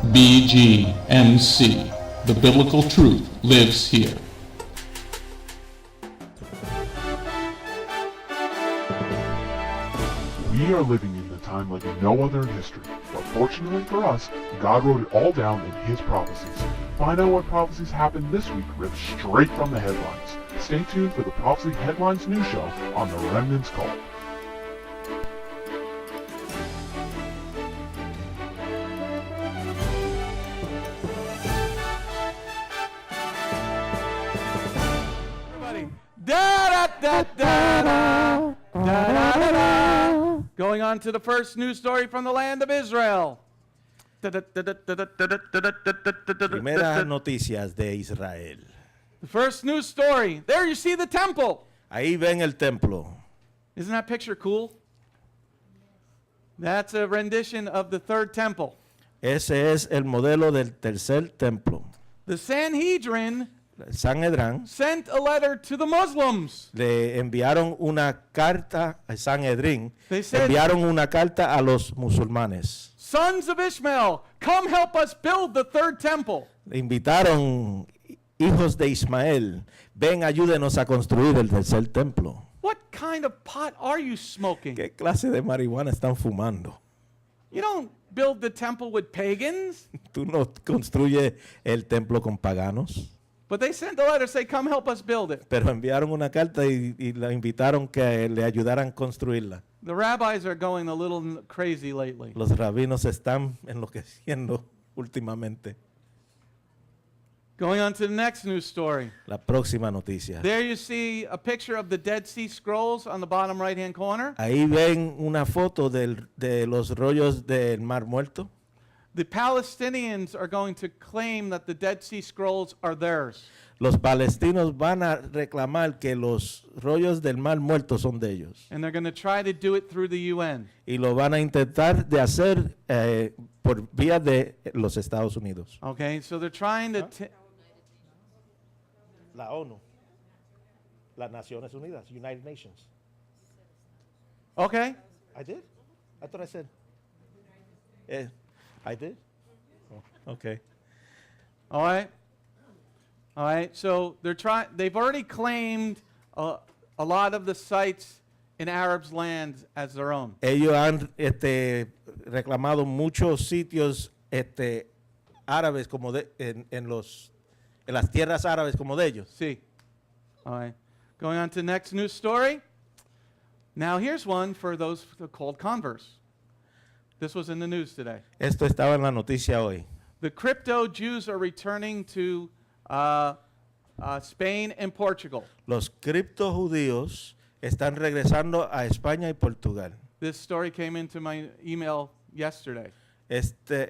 Bgmc. The biblical truth lives here. We are living in a time like no other in history, but fortunately for us, God wrote it all down in His prophecies. Find out what prophecies happened this week ripped straight from the headlines. Stay tuned for the Prophecy Headlines news show on the Remnant's Call. Going on to the first news story from the land of Israel. Primeras noticias de Israel. The first news story. There you see the temple. Ahí ven el templo. Isn't that picture cool? That's a rendition of the third temple. Ese es el modelo del tercer templo. The Sanhedrin Sanhedrin sent a letter to the Muslims. le enviaron una carta a Sanhedrin. They said, Enviaron una carta a los musulmanes. Sons of Ishmael, come help us build the third temple. Le invitaron, hijos de Ismael, ven, ayúdenos a construir el tercer templo. What kind of pot are you smoking? ¿Qué clase de marihuana están fumando? You don't build the temple with pagans. Tú no construyes el templo con paganos. But they sent a letter say, come help us build it. Pero enviaron una carta y la invitaron que le ayudaran a construirla. The rabbis are going a little crazy lately. Los rabinos están enloqueciendo últimamente. Going on to the next news story. La próxima noticia. There you see a picture of the Dead Sea Scrolls on the bottom right-hand corner. Ahí ven una foto de los rollos del Mar Muerto. The Palestinians are going to claim that the Dead Sea Scrolls are theirs. Los palestinos van a reclamar que los rollos del Mar Muerto son de ellos. And they're going to try to do it through the UN. Y lo van a intentar de hacer por vía de los Estados Unidos. Okay, so they're trying to... La ONU. Las Naciones Unidas. United Nations. Okay. I did? I thought I said. I did? Oh, okay. All right. All right. So they've already claimed a lot of the sites in Arabs' lands as their own. Ellos han reclamado muchos sitios árabes como en las tierras árabes como de ellos. See. All right. Going on to the next news story. Now here's one for those called converts. This was in the news today. Esto estaba en la noticia hoy. The crypto Jews are returning to Spain and Portugal. Los cripto judíos están regresando a España y Portugal. This story came into my email yesterday. Esta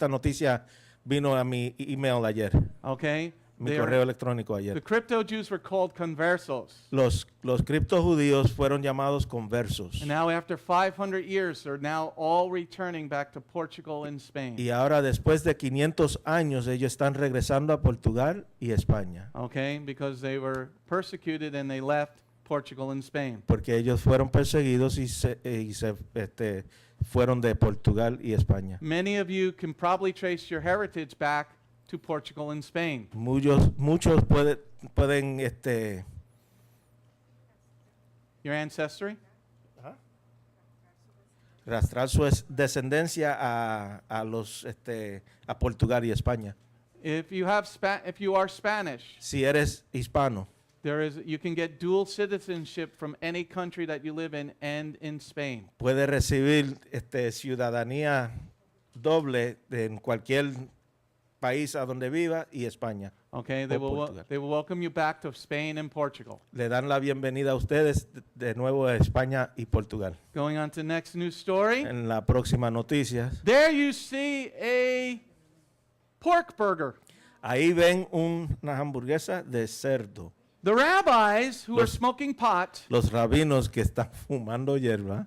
noticia vino a mi email ayer, Okay? mi correo electrónico ayer. The crypto Jews were called conversos. Los cripto judíos fueron llamados conversos. And now after 500 years, they're now all returning back to Portugal and Spain. Y ahora después de 500 años ellos están regresando a Portugal y España. Okay? Because they were persecuted and they left Portugal and Spain. Porque ellos fueron perseguidos y se fueron de Portugal y España. Many of you can probably trace your heritage back to Portugal and Spain. Muchos pueden Your ancestry? rastrar su descendencia a Portugal y España. If you are Spanish, Si eres hispano, you can get dual citizenship from any country that you live in and in Spain. puedes recibir ciudadanía doble en cualquier país a donde viva y España. Okay, They will welcome you back to Spain and Portugal. Le dan la bienvenida a ustedes de nuevo a España y Portugal. Going on to the next news story. En la próxima noticia, There you see a pork burger. ahí ven una hamburguesa de cerdo. The rabbis who are Los- smoking pot Los rabinos que están fumando hierba,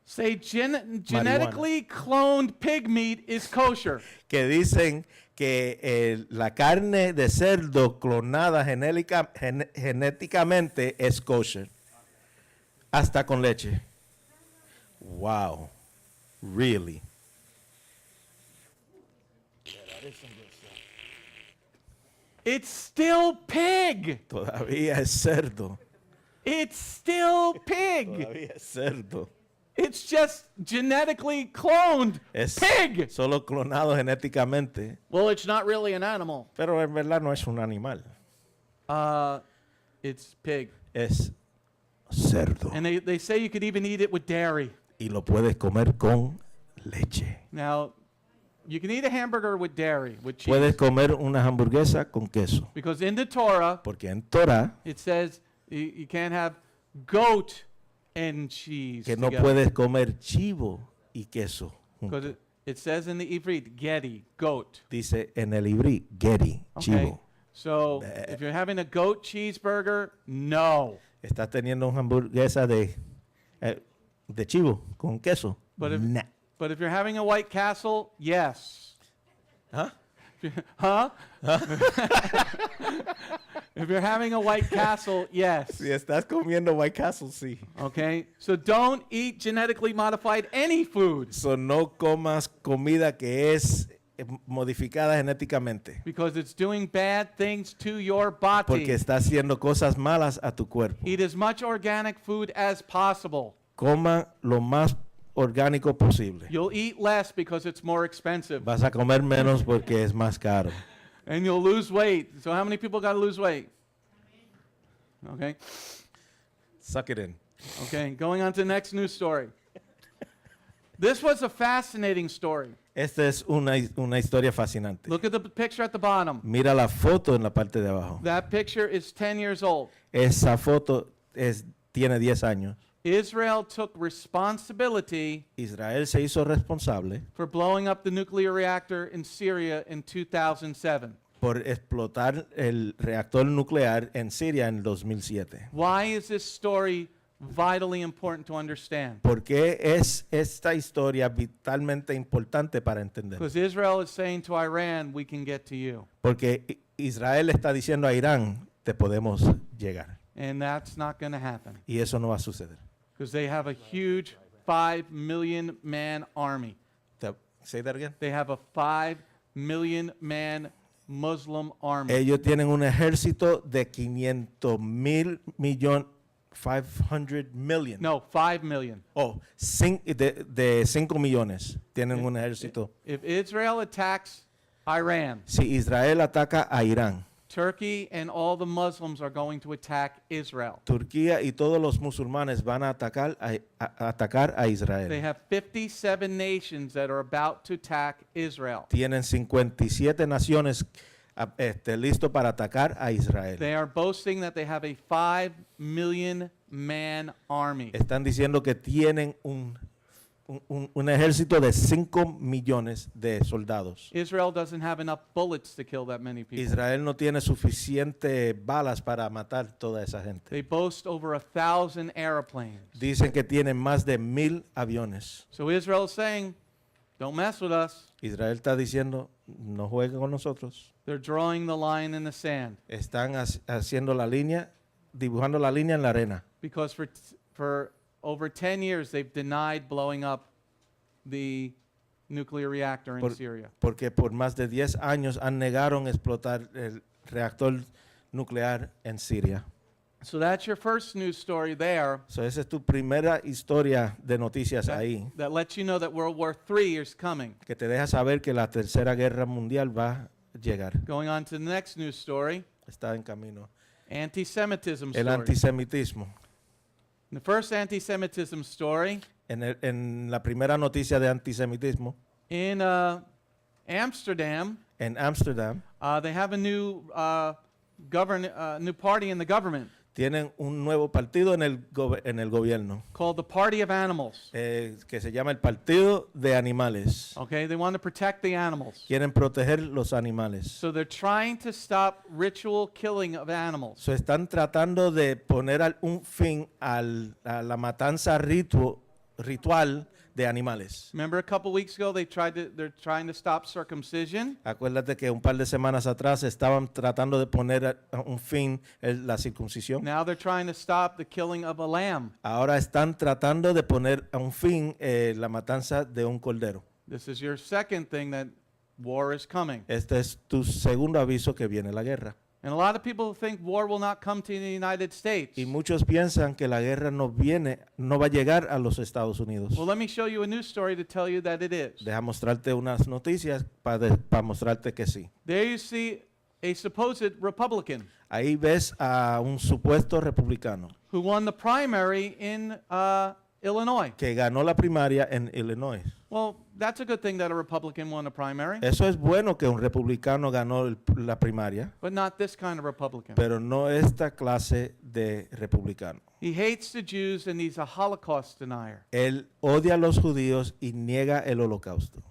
say genetically cloned pig meat is kosher. que dicen que la carne de cerdo clonada genéticamente es kosher, hasta con leche. Wow, really? It's still pig. Todavía es cerdo. It's still pig. Todavía es cerdo. It's just genetically cloned Es pig. solo clonado genéticamente, Well, it's not really an animal. pero en verdad no es un animal. It's pig. Es cerdo. And they say you could even eat it with dairy. Y lo puedes comer con leche. Now, you can eat a hamburger with dairy, with cheese. Puedes comer una hamburguesa con queso. Because in the Torah, Porque en Torah it says you can't have goat and cheese que no together. puedes comer chivo y queso. Because junto. it says in the Ivrit, gedi, goat. Dice en el ibrí, geri, Okay? chivo. So Bleh. if you're having a goat cheeseburger, no. Estás teniendo una hamburguesa de chivo con queso. But if, Nah. but if you're having a White Castle, yes. ¿Ah? Huh? If you're having a White Castle, yes. Si estás comiendo White Castle, sí. Okay? So don't eat genetically modified any food So no comas comida que es modificada genéticamente. because it's doing bad things to your body. Porque está haciendo cosas malas a tu cuerpo. Eat as much organic food as possible. Coma lo más orgánico posible. You'll eat less because it's more expensive. Vas a comer menos porque es más caro. And you'll lose weight. So how many people got to lose weight? Okay. Suck it in. Okay, going on to the next news story. This was a fascinating story. Esta es una historia fascinante. Look at the picture at the bottom. Mira la foto en la parte de abajo. That picture is 10 years old. Esa foto tiene 10 años. Israel took responsibility Israel se hizo responsable for blowing up the nuclear reactor in Syria in 2007. por explotar el reactor nuclear en Siria en 2007. Why is this story vitally important to understand? ¿Por qué es esta historia vitalmente importante para entender? Because Israel is saying to Iran, we can get to you. Porque Israel está diciendo a Irán, te podemos llegar. And that's not going to happen. Y eso no va a suceder. Because they have a huge 5 million man army. Say that again. They have a 5 million man Muslim army. Ellos tienen un ejército de 500 million. No, 5 million. Oh, de 5 millones tienen un ejército. If Israel attacks Iran, Si Israel ataca a Irán, Turkey and all the Muslims are going to attack Israel. Turquía y todos los musulmanes van a atacar a They Israel. have 57 nations that are about to attack Israel. Tienen 57 naciones listos para atacar a Israel. They are boasting that they have a 5 million man army. Están diciendo que tienen un ejército de 5 millones de soldados. Israel doesn't have enough bullets to kill that many people. Israel no tiene suficiente balas para matar toda esa gente. They boast over 1,000 airplanes. Dicen que tienen más de 1,000 aviones. So Israel is saying, don't mess with us. Israel está diciendo, no jueguen con nosotros. They're drawing the line in the sand. Están haciendo la línea, dibujando la línea en la arena. Because for over 10 years, they've denied blowing up the nuclear reactor in Syria. Porque por más de 10 años han negaron explotar el reactor nuclear en Siria. So that's your first news story there. So esa es tu primera historia de noticias ahí, That lets you know that World War III is coming. que te deja saber que la Tercera Guerra Mundial va a llegar. Going on to the next news story, Está en camino. anti-Semitism El story. antisemitismo. The first anti-Semitism story En la primera noticia de antisemitismo, in Amsterdam, en Ámsterdam, they have a new new party in the government tienen un nuevo partido en el gobierno called the Party of Animals. que se llama el Partido de Animales. Okay, they want to protect the animals. Quieren proteger los animales. So they're trying to stop ritual killing of animals. So están tratando de poner un fin a la matanza ritual de animales. Remember a couple weeks ago they're trying to stop circumcision. Acuérdate que un par de semanas atrás estaban tratando de poner un fin en la circuncisión. Now they're trying to stop the killing of a lamb. Ahora están tratando de poner un fin la matanza de un cordero. This is your second thing that war is coming. Este es tu segundo aviso que viene la guerra. And a lot of people think war will not come to the United States. Y muchos piensan que la guerra no va a llegar a los Estados Unidos. Well, let me show you a news story to tell you that it is. Deja mostrarte unas noticias para mostrarte que sí. There you see a supposed Republican Ahí ves a un supuesto republicano who won the primary in Illinois. que ganó la primaria en Illinois. Well, that's a good thing that a Republican won a primary, Eso es bueno que un republicano ganó la primaria, but not this kind of Republican. pero no esta clase de republicano. He hates the Jews and he's a Holocaust denier. Él odia a los judíos y niega el holocausto.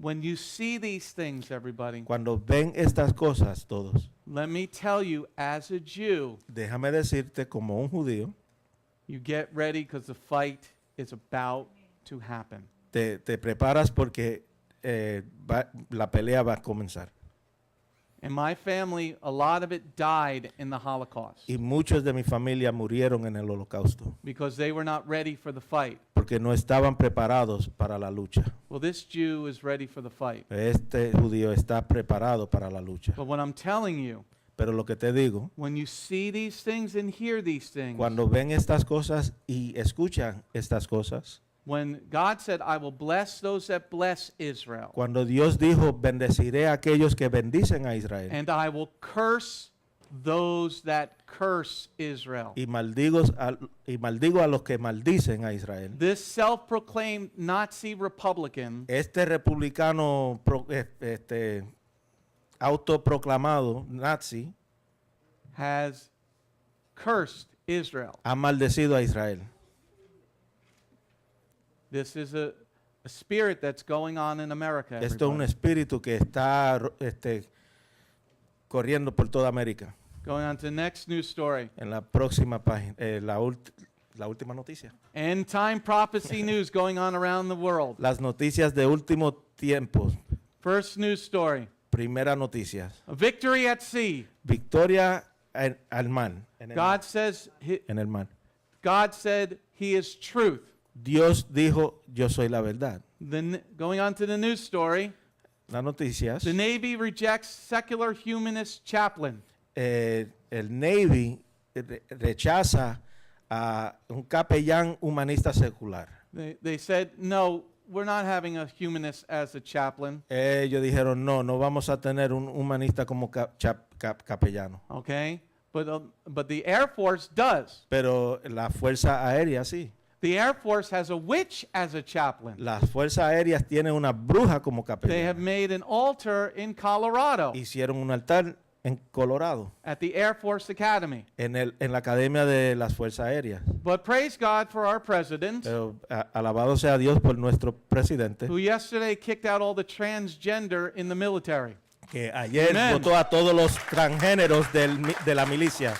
When you see these things, everybody, Cuando ven estas cosas todos, let me tell you, as a Jew, déjame decirte como un judío, you get ready because the fight is about to happen. te preparas porque la pelea va a comenzar. In my family, a lot of it died in the Holocaust Y muchos de mi familia murieron en el holocausto because they were not ready for the fight. porque no estaban preparados para la lucha. Well, this Jew is ready for the fight. Este judío está preparado para la lucha. But what I'm telling you, Pero lo que te digo, when you see these things and hear these things, cuando ven estas cosas y escuchan estas cosas, when God said, I will bless those that bless Israel, cuando Dios dijo, bendeciré a aquellos que bendicen a Israel and I will curse those that curse Israel. y maldigo a los que maldicen a Israel. This self-proclaimed Nazi Republican Este republicano autoproclamado nazi has cursed Israel. ha maldecido a Israel. This is a spirit that's going on in America. Esto es un everybody. espíritu que está corriendo por toda América. Going on to the next news story. En la próxima página, la última noticia. End time prophecy news going on around the world. Las noticias de último tiempo. First news story. Primera noticia. A victory at sea. Victoria al mar. En el mar. En el mar. God said he is truth. Dios dijo, yo soy la verdad. Going on to the news story. Las noticias. The Navy rejects secular humanist chaplain. El Navy rechaza a un capellán humanista secular. They said, no, we're not having a humanist as a chaplain. Ellos dijeron, no vamos a tener un humanista como capellano. Okay? But the Air Force does. Pero la Fuerza Aérea sí. The Air Force has a witch as a chaplain. Las Fuerzas Aéreas tienen una bruja como They have capellana. made an altar in Colorado Hicieron un altar en Colorado, at the Air Force Academy. en la Academia de las Fuerzas Aéreas. But praise God for our president, Pero alabado sea Dios por nuestro presidente, who yesterday kicked out all the transgender in the military. que ayer Amen. votó a todos los transgéneros de la milicia.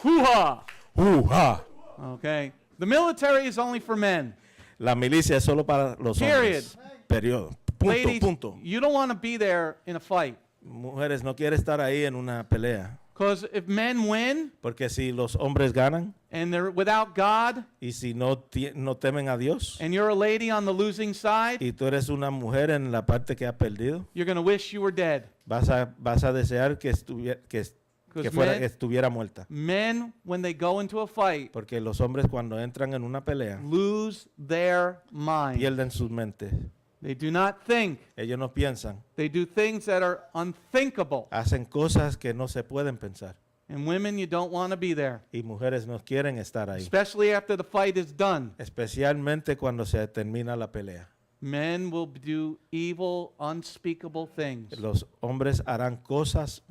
Hoo-ha! ¡Uja! Okay. The military is only for men. La milicia es solo para los Period. hombres. Periodo. Ladies, Punto. you don't want to be there in a fight. Mujeres, no quiere estar ahí en una pelea. Because if men win Porque si los hombres ganan and they're without God y si no temen a Dios and you're a lady on the losing side, y tú eres una mujer en la parte que ha perdido, you're going to wish you were dead. vas a desear que estuviera muerta. Men, when they go into a fight, Porque los hombres cuando entran en una pelea lose their mind. pierden sus mentes. They do not think. Ellos no piensan. They do things that are unthinkable. Hacen cosas que no se pueden pensar. And women, you don't want to be there, Y mujeres no quieren estar ahí. especially after the fight is done. Especialmente cuando se termina la pelea. Men will do evil, unspeakable things. Los hombres harán cosas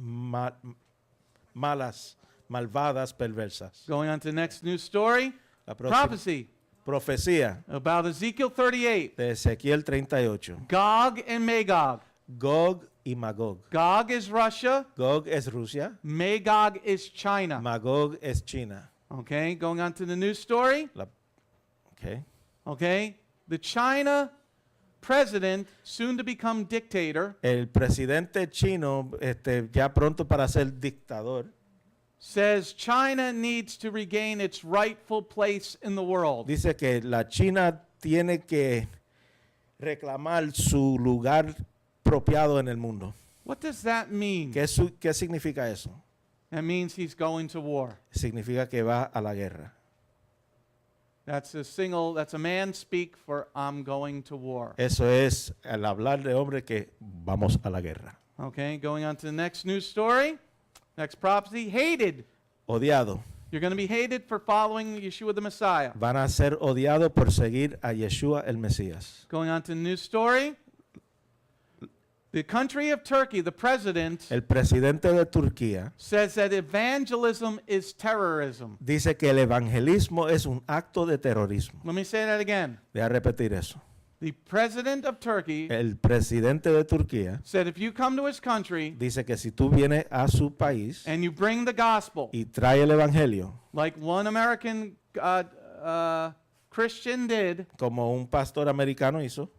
malas, malvadas, perversas. Going on to the next news story. La próxima Prophecy profecía about Ezekiel 38. de Ezequiel 38. Gog and Magog. Gog y Magog. Gog is Russia. Gog es Rusia, Magog is China. Magog es China. Okay, going on to the news story. Okay. Okay, the China president, soon to become dictator, El presidente chino, ya pronto para ser dictador, says China needs to regain its rightful place in the world. dice que la China tiene que reclamar su lugar apropiado en el mundo. What does that mean? ¿Qué significa eso? That means he's going to war. Significa que va a la guerra. That's a man speak for I'm going to war. Eso es el hablar de hombre que vamos a la guerra. Okay, going on to the next news story. Next prophecy, hated. Odiado. You're going to be hated for following Yeshua the Messiah. Van a ser odiados por seguir a Yeshua el Mesías. Going on to the news story. The country of Turkey, the president, El presidente de Turquía says that evangelism is terrorism. dice que el evangelismo es un acto de terrorismo. Let me say that again. Voy a repetir eso. The president of Turkey El presidente de Turquía said if you come to his country dice que si tú vienes a su país and you bring the gospel, y trae el evangelio, like one American Christian did, como un pastor americano hizo,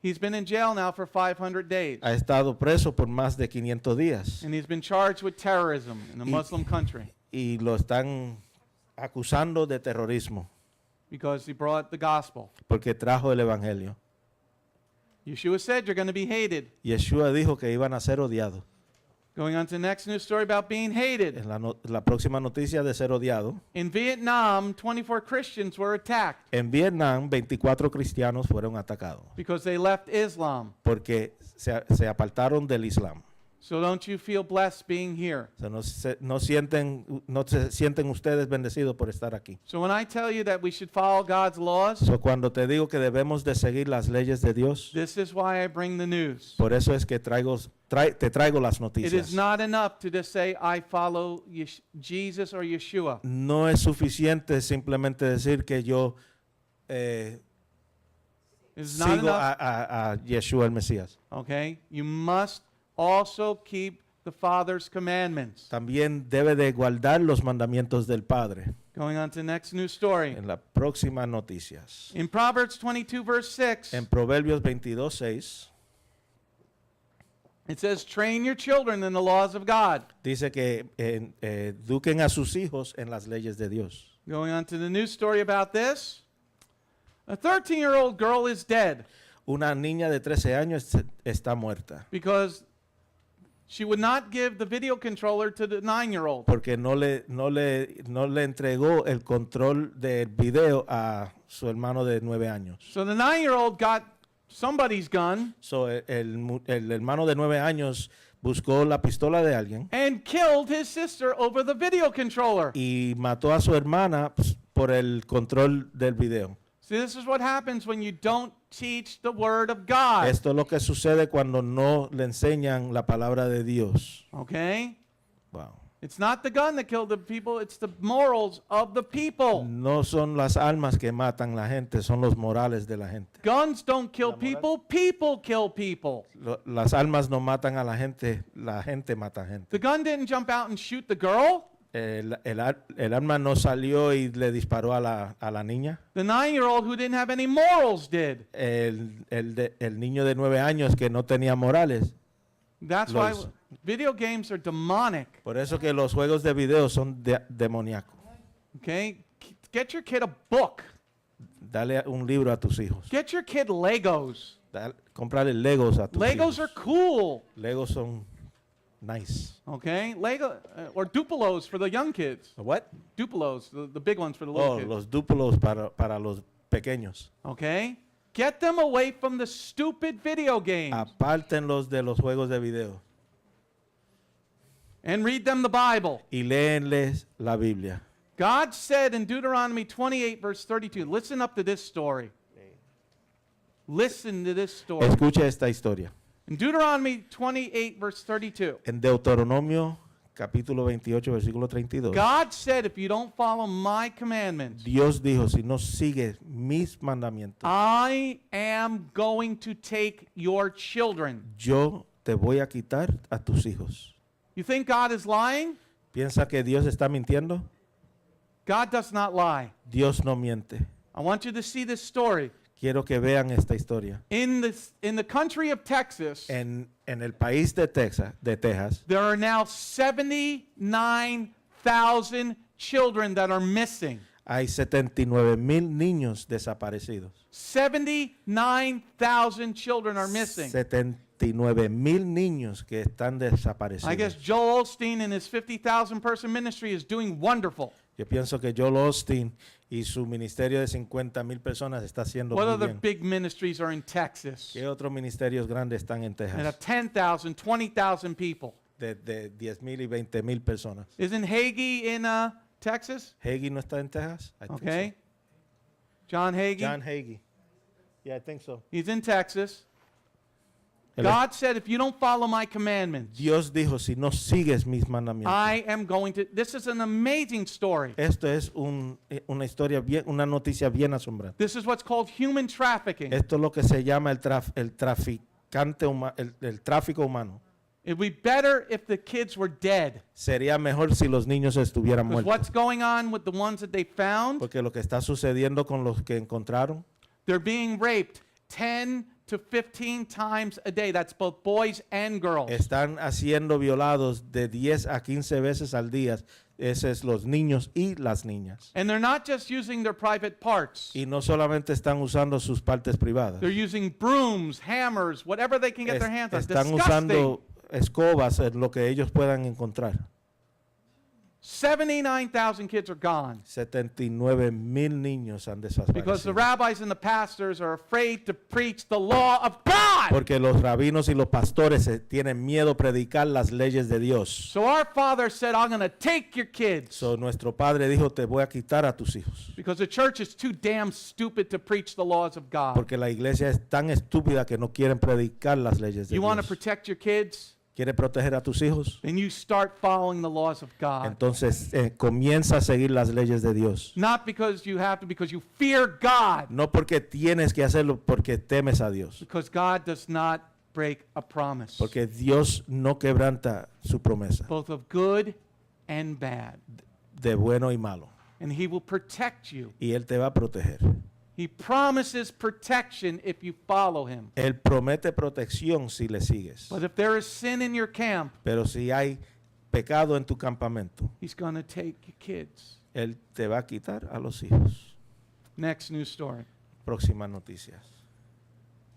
he's been in jail now for 500 days. ha estado preso por más de 500 días And he's been charged with terrorism in a Muslim country y lo están acusando de terrorismo because he brought the gospel. porque trajo el evangelio. Yeshua said you're going to be hated. Yeshua dijo que iban a ser odiados. Going on to the next news story about being hated. En la próxima noticia de ser odiado. In Vietnam, 24 Christians were attacked En Vietnam, 24 cristianos fueron atacados because they left Islam. porque se apartaron del Islam. So don't you feel blessed being here? O sea, no se sienten ustedes bendecidos por estar aquí. So when I tell you that we should follow God's laws, So, cuando te digo que debemos de seguir las leyes de Dios, this is why I bring the news. por eso es que te traigo las It noticias. is not enough to just say, I follow Jesus or Yeshua. No es suficiente simplemente decir que yo It's not sigo enough. a Yeshua el Mesías. Okay? You must also keep the Father's commandments. También debe de guardar los mandamientos del Padre. Going on to the next news story. En las próximas noticias. In Proverbs 22, verse 6, En Proverbios 22:6 it says, train your children in the laws of God. dice que eduquen a sus hijos en las leyes de Dios. Going on to the news story about this. A 13-year-old girl is dead Una niña de 13 años está muerta because she would not give the video controller to the 9-year-old. porque no le entregó el control del video a su hermano de 9 años. So the 9-year-old got somebody's gun So, el hermano de 9 años buscó la pistola de alguien and killed his sister over the video controller. y mató a su hermana por el control del video. See, this is what happens when you don't teach the word of God. Esto es lo que sucede cuando no le enseñan la palabra de Dios. Okay? Wow. It's not the gun that killed the people, it's the morals of the people. No son las almas que matan la gente, son los morales de la gente. Guns don't kill people, people kill people. Las almas no matan a la gente mata gente. The gun didn't jump out and shoot the girl. El alma no salió y le disparó a la niña. The 9-year-old who didn't have any morals did. El niño de 9 años que no tenía morales. That's why video games are demonic. Por eso que los juegos de video son demoníacos. Okay? Get your kid a book. Dale un libro a tus hijos. Get your kid Legos. Comprarle Legos a tus Legos hijos. are cool. Legos son nice. Okay? Lego or Dupelos for the young kids. What? Dupelos, the big ones for the little kids. Los Dupelos para los pequeños. Okay? Get them away from the stupid video games Apártenlos de los juegos de video and read them the Bible. y léenles la Biblia. God said in Deuteronomy 28, verse 32, listen up to this story. Listen to this story. Escucha esta historia. In Deuteronomy 28, verse 32, En Deuteronomio capítulo 28, versículo 32. God said, if you don't follow my commandments, Dios dijo, si no sigues mis mandamientos, I am going to take your children. yo te voy a quitar a tus hijos. You think God is lying? ¿Piensa que Dios está mintiendo? God does not lie. Dios no miente. I want you to see this story. Quiero que vean esta historia. In the country of Texas, En el país de Texas, there are now 79,000 children that are missing. Hay 79,000 niños desaparecidos. 79,000 children are missing. 79,000 niños que están desaparecidos. I guess Joel Osteen and his 50,000 person ministry is doing wonderful. Yo pienso que Joel Osteen y su ministerio de 50,000 personas está haciendo What muy other bien. big ministries are in Texas? ¿Qué otros ministerios grandes están en That have Texas? 10,000, 20,000 people. De 10,000 y 20,000 personas. Isn't Hagee in Texas? Hagee no está en Texas? I think Okay. John so. Hagee? John Hagee. Yeah, I think so. He's in Texas. Él God said, if you don't follow my commandments, Dios dijo, si no sigues mis mandamientos. I am going to. This is an amazing story. Esto es una historia bien, una noticia bien asombrante. This is what's called human trafficking. Esto es lo que se llama el traficante el tráfico humano. It would be better if the kids were dead. Sería mejor si los niños estuvieran Because muertos. what's going on with the ones that they found? Porque lo que está sucediendo con los que encontraron, They're being raped 10 to 15 times a day. That's both boys and girls. están siendo violados de 10 a 15 veces al día. Esos es los niños y las niñas. And they're not just using their private parts. Y no solamente están usando sus partes privadas. They're using brooms, hammers, whatever they can get their hands on. Están Disgusting. usando escobas en lo que ellos puedan encontrar. 79,000 kids are gone 79,000 niños han because the desaparecido. rabbis and the pastors are afraid to preach the law of God. Porque los rabinos y los pastores tienen miedo a predicar las leyes de Dios. So our Father said, I'm going to take your kids So, nuestro padre dijo, te voy a quitar a tus hijos. because the church is too damn stupid to preach the laws of God. Porque la iglesia es tan estúpida que no quieren predicar las leyes de You want to Dios. protect your kids? ¿Quieres proteger a tus hijos? Then you start following the laws of God. Entonces comienza a seguir las leyes de Dios. Not because you have to, because you fear God. No porque tienes que hacerlo, porque temes a Dios. Because God does not break a promise, Porque Dios no quebranta su promesa both of good and bad. de bueno y malo. And He will protect you. Y Él te va a proteger. He promises protection if you follow Him. Él promete protección si le sigues. But if there is sin in your camp, Pero si hay pecado en tu campamento, He's going to take your kids. Él te va a quitar a los hijos. Next news story. Próximas noticias.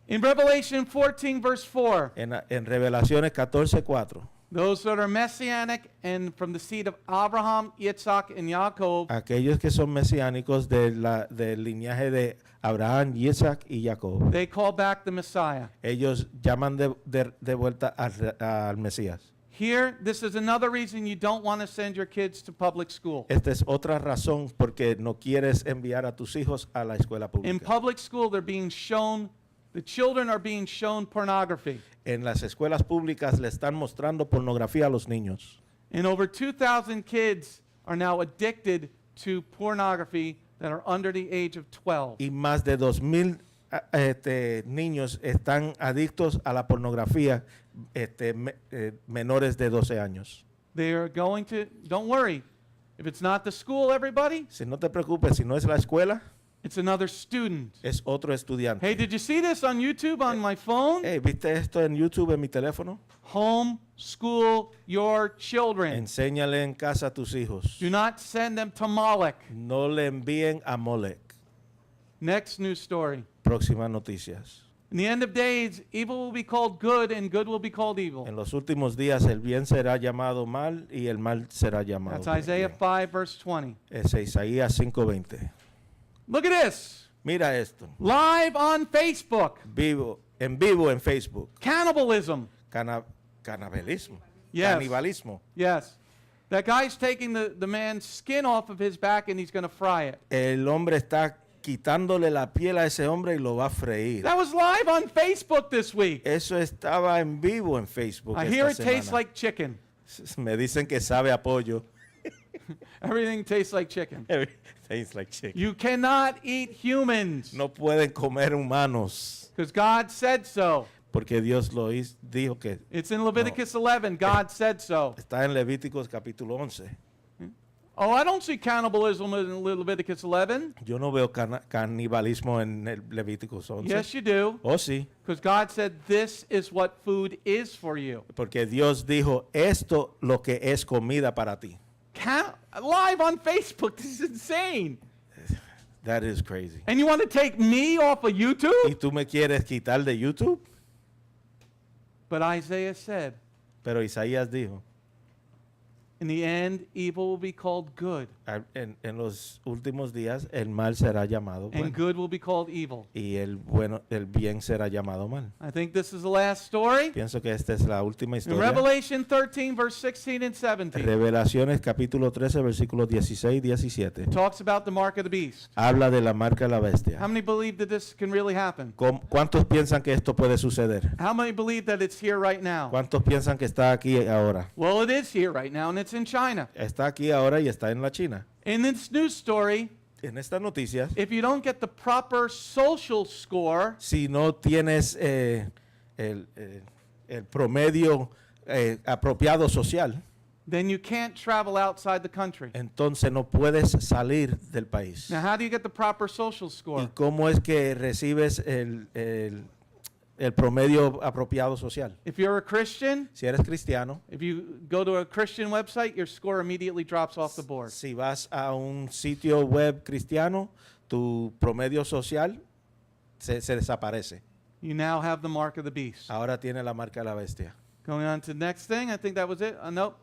In Revelation 14, verse 4, En Revelaciones 14:4, those that are Messianic and from the seed of Abraham, Yitzhak, and Jacob, aquellos que son mesiánicos del linaje de Abraham, Isaac y Jacob, they call back the Messiah. ellos llaman de vuelta al Mesías. Here, this is another reason you don't want to send your kids to public school. Esta es otra razón porque no quieres enviar a tus hijos a la escuela In pública. public school, the children are being shown pornography. En las escuelas públicas le están mostrando pornografía a los niños. And over 2,000 kids are now addicted to pornography that are under the age of 12. Y más de 2,000 niños están adictos a la pornografía, menores de 12 años. They are going to, don't worry, if it's not the school, everybody, Si no te preocupes, si no es la escuela, it's another student. es otro estudiante. Hey, did you see this on YouTube on my phone? Hey, ¿viste esto en YouTube en mi teléfono? Homeschool your children. Enséñale en casa a tus hijos. Do not send them to Molech. No le envíen a Molech. Next news story. Próximas noticias. In the end of days, evil will be called good and good will be called evil. En los últimos días el bien será llamado mal y el mal será llamado That's Isaiah bien. 5, verse 20. Es Isaías 5:20. Look at this. Mira esto. Live on Facebook. Vivo en Facebook. Cannibalism. Canibalismo. Yes. Canibalismo. Yes. That guy's taking the man's skin off of his back and he's going to fry it. El hombre está quitándole la piel a ese hombre y lo va a freír. That was live on Facebook this week. Eso estaba en vivo en Facebook. I esta hear it semana. tastes like chicken. Me dicen que sabe a pollo. Everything tastes like chicken. Tastes like chicken. You cannot eat humans No pueden comer humanos because God said so. porque Dios dijo que It's in Leviticus 11. God said so. está en Levíticos capítulo 11. Oh, I don't see cannibalism in Leviticus 11. Yo no veo canibalismo en el Levíticos 11. Yes, you do. Oh, sí, Because God said this is what food is for you. porque Dios dijo esto lo que es comida para ti. Live on Facebook. This is insane. That is crazy. And you want to take me off of ¿Y YouTube? tú me quieres quitar de YouTube? But Isaiah said, Pero Isaías dijo, in the end, evil will be called good, en los últimos días el mal será llamado and bueno good will be called evil. y el bien será llamado mal. I think this is the last story. Pienso que esta es la última In historia. Revelation 13, verse 16 and 17, Revelaciones capítulo 13 versículos 16 y 17. talks about the mark of the beast. Habla de la marca de la bestia. How many believe that this can really happen? ¿Cuántos piensan que esto puede suceder? How many believe that it's here right now? ¿Cuántos piensan que está aquí ahora? Well, it is here right now, and it's in China. Está aquí ahora y está en la China. In this news story, En estas noticias, if you don't get the proper social score, si no tienes el promedio apropiado social, then you can't travel outside the country. entonces no puedes salir del país. Now, how do you get the proper social ¿Y score? cómo es que recibes el promedio apropiado social? If you're a Christian, Si eres cristiano, if you go to a Christian website, your score immediately drops off the board. si vas a un sitio web cristiano, tu promedio social se desaparece. You now have the mark of the beast. Ahora tiene la marca de la bestia. Going on to the next thing, I think that was it. Nope.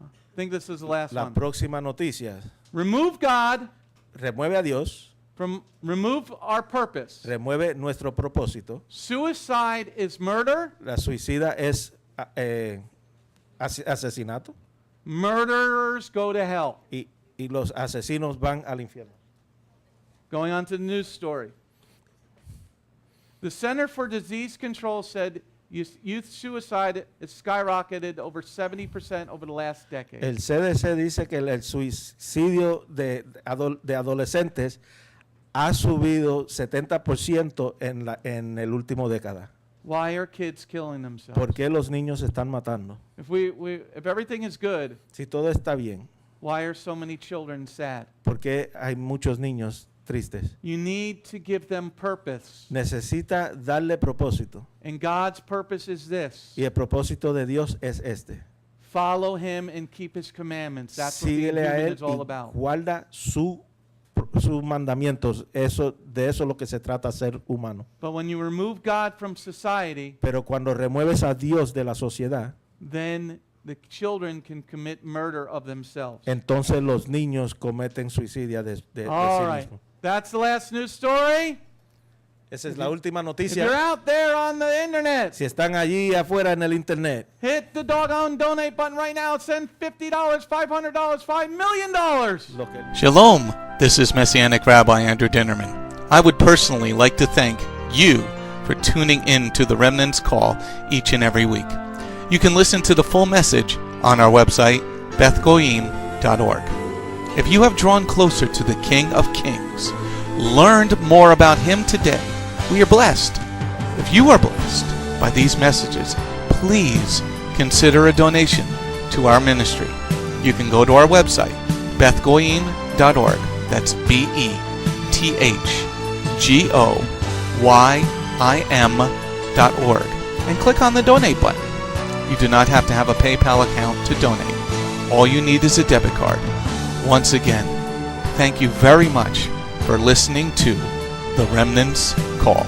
I think this is the last La one. próxima noticia, Remove God remueve a Dios, remove our purpose. remueve nuestro propósito. Suicide is murder. La suicida es asesinato Murderers go to hell. y los asesinos van al infierno. Going on to the news story. The Center for Disease Control said youth suicide has skyrocketed over 70% over the last decade. El CDC dice que el suicidio de adolescentes ha subido 70% en el último década. Why are kids killing themselves? ¿Por qué los niños se están matando? If everything is good, Si todo está bien, why are so many children sad? ¿por qué hay muchos niños tristes? You need to give them purpose. Necesita darle propósito. And God's purpose is this. Y el propósito de Dios es este. Follow him and keep his commandments. That's what being Síguele a human él is all y about. guarda sus mandamientos. De eso es lo que se trata, ser humano. But when you remove God from society, Pero cuando remueves a Dios de la sociedad, then the children can commit murder of themselves. entonces los niños cometen suicidio de All sí right. mismos. That's the last news story. Esa es la última If noticia. you're out there on the internet, Si están allí afuera en el internet, hit the doggone donate button right now. Send $50, $500, $5 million. lo que Shalom, this is Messianic Rabbi Andrew Dinnerman. I would personally like to thank you for tuning in to the Remnant's Call each and every week. You can listen to the full message on our website, bethgoyim.org. If you have drawn closer to the King of Kings, learned more about Him today, we are blessed. If you are blessed by these messages, please consider a donation to our ministry. You can go to our website, bethgoyim.org. That's BETHGOYIM.org. And click on the donate button. You do not have to have a PayPal account to donate. All you need is a debit card. Once again, thank you very much for listening to The Remnant's Call.